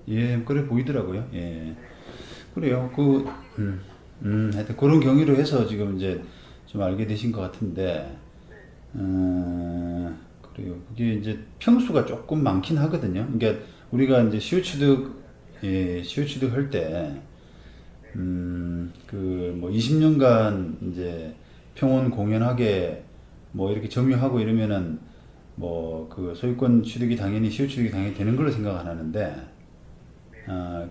예, 그래 보이더라고요. 예. 그래요. 하여튼 그런 경위로 해서 지금 이제 좀 알게 되신 것 같은데, 그래요. 그게 이제 평수가 조금 많긴 하거든요. 그러니까 우리가 이제 시효 취득할 때, 그 뭐 20년간 이제 평원 공연하게 뭐 이렇게 점유하고 이러면은 뭐 그 소유권 취득이 당연히 시효 취득이 당연히 되는 걸로 생각 안 하는데,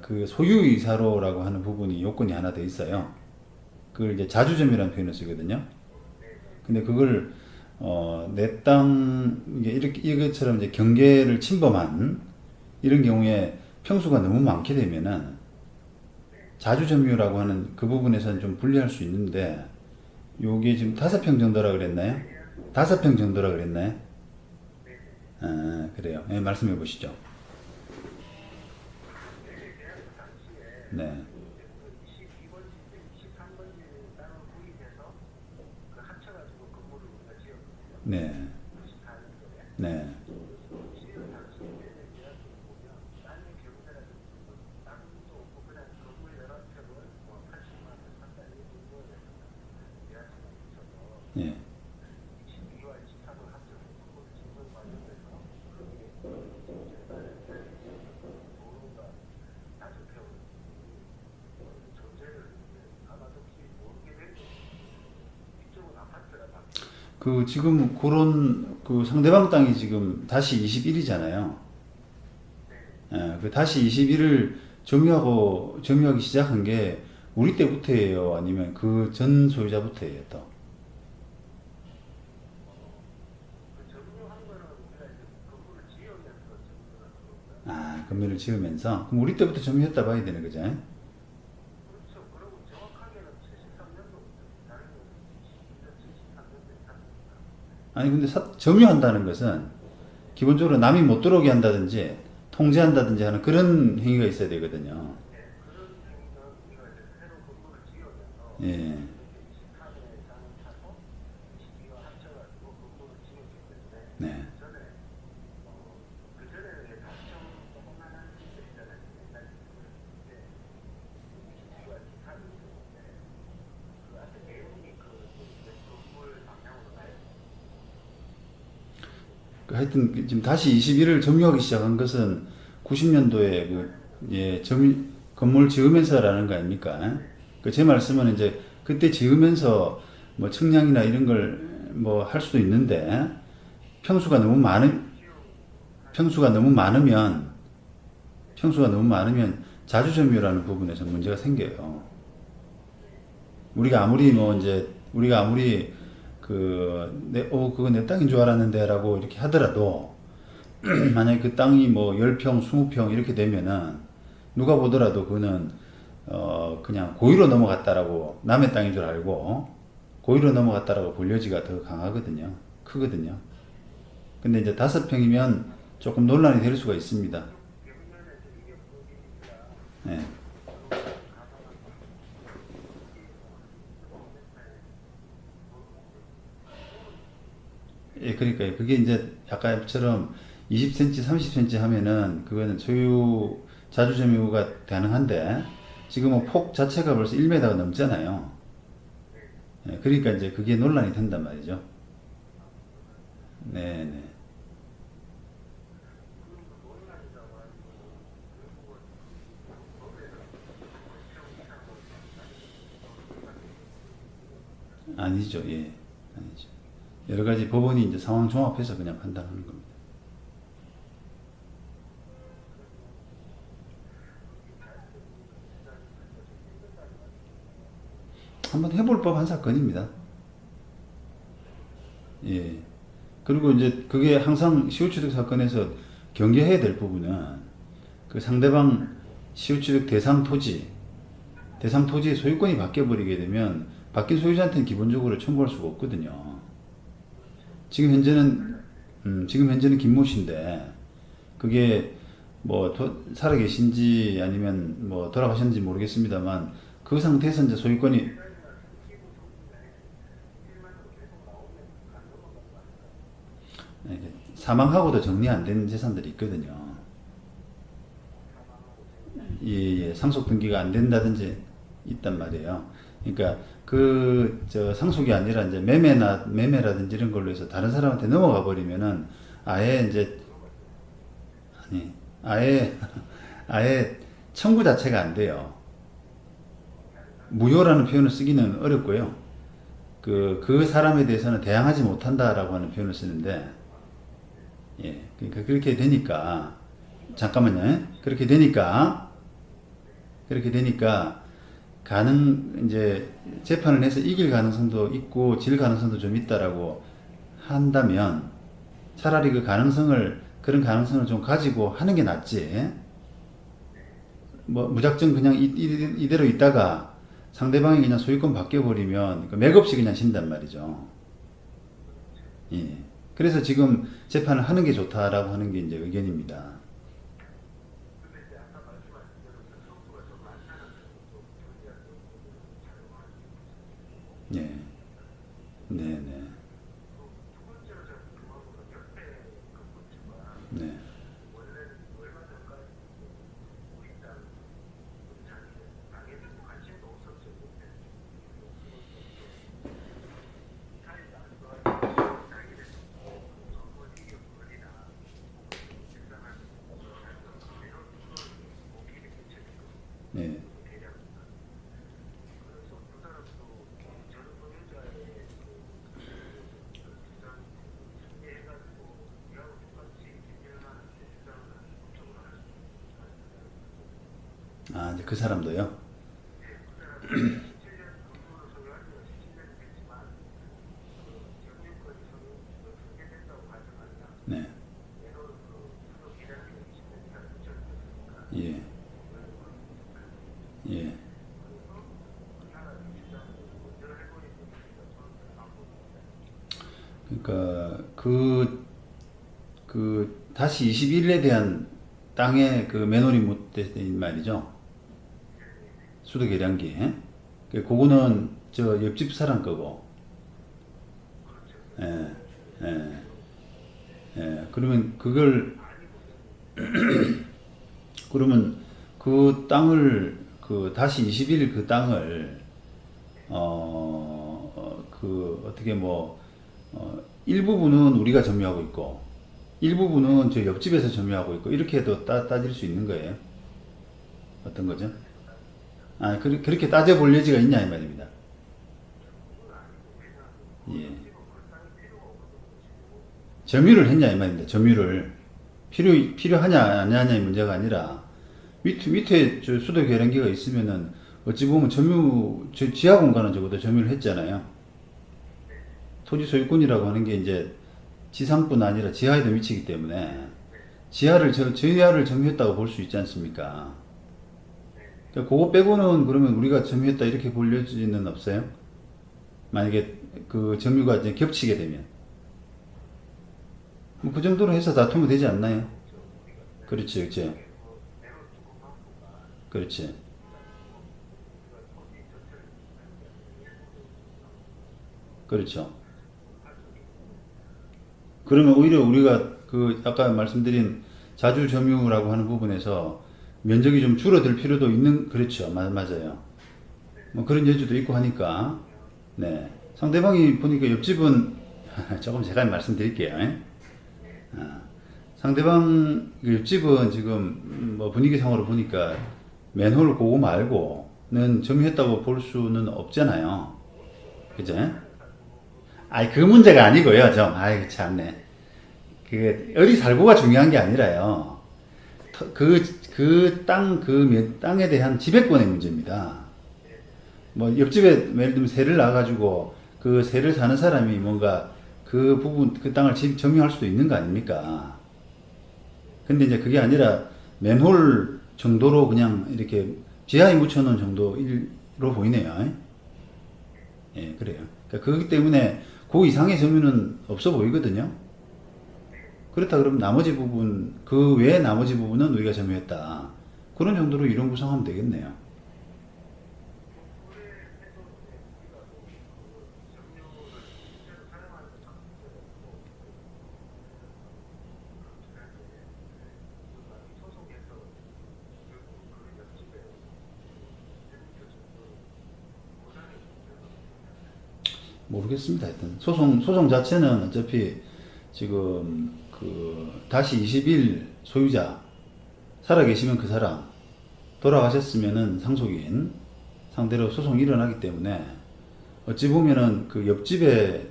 그 소유이사로라고 하는 부분이 요건이 하나 더 있어요. 그걸 이제 자주점유라는 표현을 쓰거든요. 근데 그걸 내 땅 이게 이렇게 이것처럼 이제 경계를 침범한 이런 경우에 평수가 너무 많게 되면은 자주점유라고 하는 그 부분에서는 좀 불리할 수 있는데 요게 지금 5평 정도라 그랬나요? 5평 정도라 그랬나요? 그래요. 예, 말씀해 보시죠. 네. 네. 네. 예. 그 지금 그런 그 상대방 땅이 지금 다시 21이잖아요. 예, 그 다시 21을 점유하기 시작한 게 우리 때부터예요? 아니면 그 전 소유자부터예요, 또? 건물을 지으면서? 그럼 우리 때부터 점유했다 봐야 되는 거죠? 아니, 근데 점유한다는 것은 기본적으로 남이 못 들어오게 한다든지 통제한다든지 하는 그런 행위가 있어야 되거든요. 예. 네. 하여튼 지금 다시 21을 점유하기 시작한 것은 90년도에 예, 건물 지으면서라는 거 아닙니까? 그 제 말씀은 이제 그때 지으면서 뭐 측량이나 이런 걸 뭐 할 수도 있는데 평수가 너무 많은 평수가 너무 많으면 평수가 너무 많으면 자주점유라는 부분에서 문제가 생겨요. 우리가 아무리 그거 내 땅인 줄 알았는데라고 이렇게 하더라도 만약에 그 땅이 뭐 10평, 20평 이렇게 되면은 누가 보더라도 그거는 그냥 고의로 넘어갔다라고 남의 땅인 줄 알고 고의로 넘어갔다라고 볼 여지가 더 강하거든요. 크거든요. 근데 이제 5평이면 조금 논란이 될 수가 있습니다. 네. 예, 그러니까 그게 이제 아까처럼 20cm, 30cm 하면은 그거는 자주점유가 가능한데 지금은 폭 자체가 벌써 1m가 넘잖아요. 예, 그러니까 이제 그게 논란이 된단 말이죠. 네, 네. 아니죠. 예. 아니죠. 여러 가지 법원이 이제 상황 종합해서 그냥 판단하는 겁니다. 한번 해볼 법한 사건입니다. 예. 그리고 이제 그게 항상 시효취득 사건에서 경계해야 될 부분은 그 상대방 시효취득 대상 토지의 소유권이 바뀌어버리게 되면 바뀐 소유자한테는 기본적으로 청구할 수가 없거든요. 지금 현재는 김모 씨인데 그게 뭐 살아 계신지 아니면 뭐 돌아가셨는지 모르겠습니다만 그 상태에서 이제 소유권이 사망하고도 정리 안 된 재산들이 있거든요. 상속 등기가 안 된다든지 있단 말이에요. 그러니까 저 상속이 아니라 이제 매매라든지 이런 걸로 해서 다른 사람한테 넘어가 버리면은 아예 이제 아니 아예 아예 청구 자체가 안 돼요. 무효라는 표현을 쓰기는 어렵고요. 그 사람에 대해서는 대항하지 못한다라고 하는 표현을 쓰는데, 예, 그러니까 그렇게 되니까, 잠깐만요. 예? 그렇게 되니까, 이제, 재판을 해서 이길 가능성도 있고, 질 가능성도 좀 있다라고 한다면, 차라리 그런 가능성을 좀 가지고 하는 게 낫지. 뭐, 무작정 그냥 이대로 있다가, 상대방이 그냥 소유권 바뀌어버리면, 맥없이 그냥 진단 말이죠. 예. 그래서 지금 재판을 하는 게 좋다라고 하는 게 이제 의견입니다. 예. 네, 네. 네. 네. 아, 이제 그 사람도요? 네. 예. 예. 그러니까 다시 21일에 대한 땅의 그 매너리 못된 말이죠. 수도 계량기. 그거는 저 옆집 사람 거고. 예. 예. 예. 그러면 그 땅을 다시 21일 그 땅을 어떻게 뭐 일부분은 우리가 점유하고 있고 일부분은 저 옆집에서 점유하고 있고 이렇게 해도 따질 수 있는 거예요. 어떤 거죠? 아, 그렇게 따져볼 여지가 있냐 이 말입니다. 예. 점유를 했냐 이 말입니다. 점유를 필요하냐 안 하냐의 문제가 아니라 밑에 저 수도 계량기가 있으면은 어찌 보면 지하 공간은 적어도 점유를 했잖아요. 토지 소유권이라고 하는 게 이제 지상뿐 아니라 지하에도 미치기 때문에 지하를 점유했다고 볼 수 있지 않습니까? 그러니까 그거 빼고는 그러면 우리가 점유했다 이렇게 볼 여지는 없어요? 만약에 그 점유가 이제 겹치게 되면. 뭐 그 정도로 해서 다투면 되지 않나요? 그렇지, 그렇지. 그렇지. 그렇죠. 그러면 오히려 우리가 아까 말씀드린 자주 점유라고 하는 부분에서 면적이 좀 줄어들 필요도 있는, 그렇죠. 맞아요. 뭐 그런 여지도 있고 하니까, 네. 상대방이 보니까 옆집은, 조금 제가 말씀드릴게요. 예? 상대방 옆집은 지금 뭐 분위기상으로 보니까 맨홀 그거 말고는 점유했다고 볼 수는 없잖아요. 그죠? 아니, 그 문제가 아니고요, 좀. 아이, 참네. 어디 살고가 중요한 게 아니라요. 땅에 대한 지배권의 문제입니다. 뭐, 옆집에, 예를 들면 새를 놔가지고, 그 새를 사는 사람이 뭔가 그 땅을 점유할 수도 있는 거 아닙니까? 근데 이제 그게 아니라 맨홀 정도로 그냥 이렇게 지하에 묻혀놓은 정도로 보이네요. 예, 그래요. 그러니까 그렇기 때문에 그 이상의 점유는 없어 보이거든요. 그렇다 그러면 그 외의 나머지 부분은 우리가 점유했다. 그런 정도로 이론 구성하면 되겠네요. 모르겠습니다. 하여튼 소송 자체는 어차피 지금 그 다시 20일 소유자 살아계시면 그 사람, 돌아가셨으면은 상속인 상대로 소송이 일어나기 때문에 어찌 보면은 그 옆집에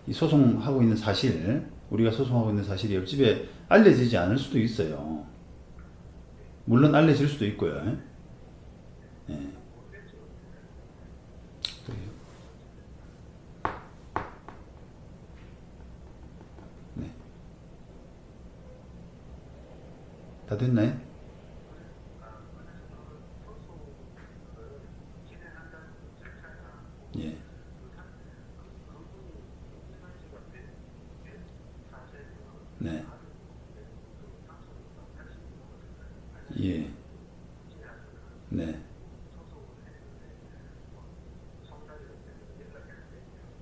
이 소송하고 있는 사실, 우리가 소송하고 있는 사실이 옆집에 알려지지 않을 수도 있어요. 물론 알려질 수도 있고요. 예. 그래요. 네. 다 됐나요? 예. 네. 예. 네.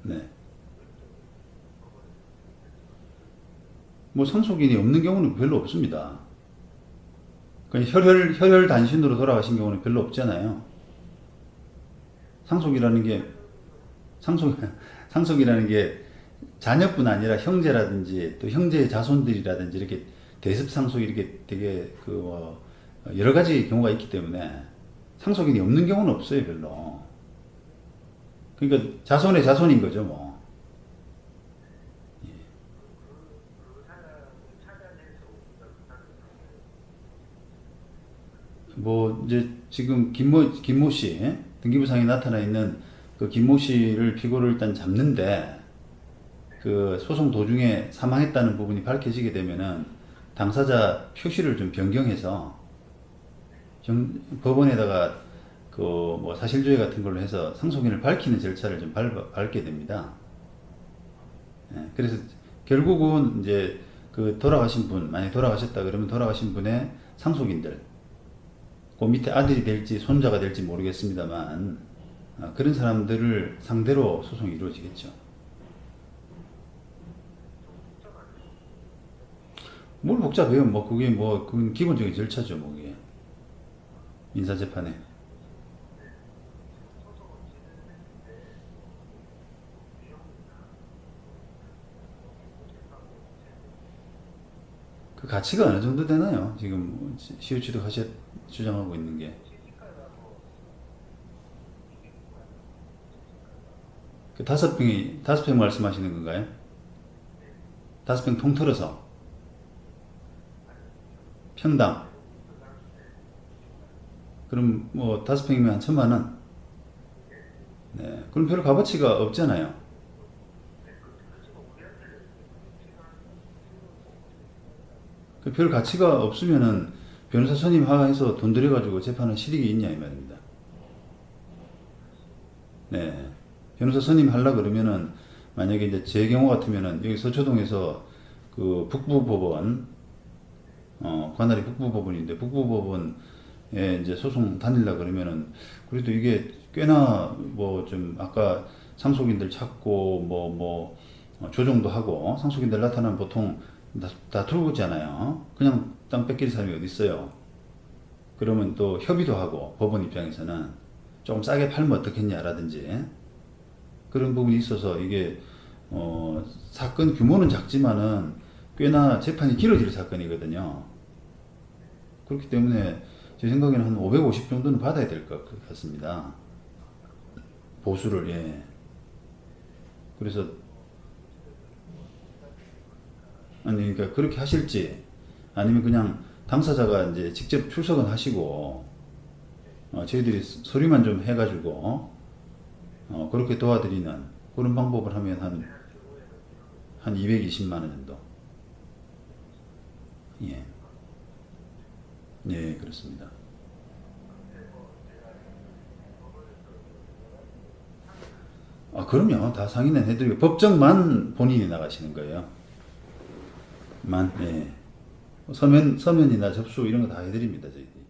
네. 뭐 상속인이 없는 경우는 별로 없습니다. 그냥 혈혈 단신으로 돌아가신 경우는 별로 없잖아요. 상속이라는 게 상속 상속이라는 게 자녀뿐 아니라 형제라든지 또 형제의 자손들이라든지 이렇게 대습 상속 이렇게 되게 여러 가지 경우가 있기 때문에 상속인이 없는 경우는 없어요, 별로. 그러니까 자손의 자손인 거죠, 뭐. 뭐 이제 지금 김모 씨 등기부상에 나타나 있는 그 김모 씨를 피고를 일단 잡는데 그 소송 도중에 사망했다는 부분이 밝혀지게 되면은 당사자 표시를 좀 변경해서 법원에다가 그 뭐 사실조회 같은 걸로 해서 상속인을 밝히는 절차를 좀 밟게 됩니다. 예, 그래서 결국은 이제 그 돌아가신 분, 만약에 돌아가셨다 그러면 돌아가신 분의 상속인들, 그 밑에 아들이 될지 손자가 될지 모르겠습니다만 그런 사람들을 상대로 소송이 이루어지겠죠. 뭘 복잡해요? 뭐 그게 뭐 그건 기본적인 절차죠, 뭐 그게 민사재판에. 그 가치가 어느 정도 되나요? 지금 시우치도 주장하고 있는 게. 그 다섯 평 말씀하시는 건가요? 다섯 평 통틀어서 평당. 그럼 뭐 다섯 평이면 한 1,000만 원. 네. 그럼 별 값어치가 없잖아요. 그 별 가치가 없으면은 변호사 선임 하에서 돈 들여가지고 재판을 실익이 있냐 이 말입니다. 네. 변호사 선임 하려 그러면은 만약에 이제 제 경우 같으면은 여기 서초동에서 그 북부법원 관할이 북부법원인데 북부법원에 이제 소송 다닐라 그러면은 그래도 이게 꽤나 뭐 좀 아까 상속인들 찾고 조정도 하고 상속인들 나타나면 보통 다 들어오잖아요. 그냥 땅 뺏길 사람이 어디 있어요. 그러면 또 협의도 하고 법원 입장에서는 조금 싸게 팔면 어떻겠냐라든지 그런 부분이 있어서 이게 사건 규모는 작지만은 꽤나 재판이 길어질 사건이거든요. 그렇기 때문에 제 생각에는 한 550 정도는 받아야 될 것 같습니다. 보수를. 예. 그래서 아니 그러니까 그렇게 하실지 아니면 그냥 당사자가 이제 직접 출석은 하시고 저희들이 서류만 좀 해가지고 그렇게 도와드리는 그런 방법을 하면 한 220만 원 정도. 예. 예, 그렇습니다. 그럼요. 다 상의는 해드리고 법정만 본인이 나가시는 거예요. 예. 서면이나 접수 이런 거 다 해드립니다, 저희들이.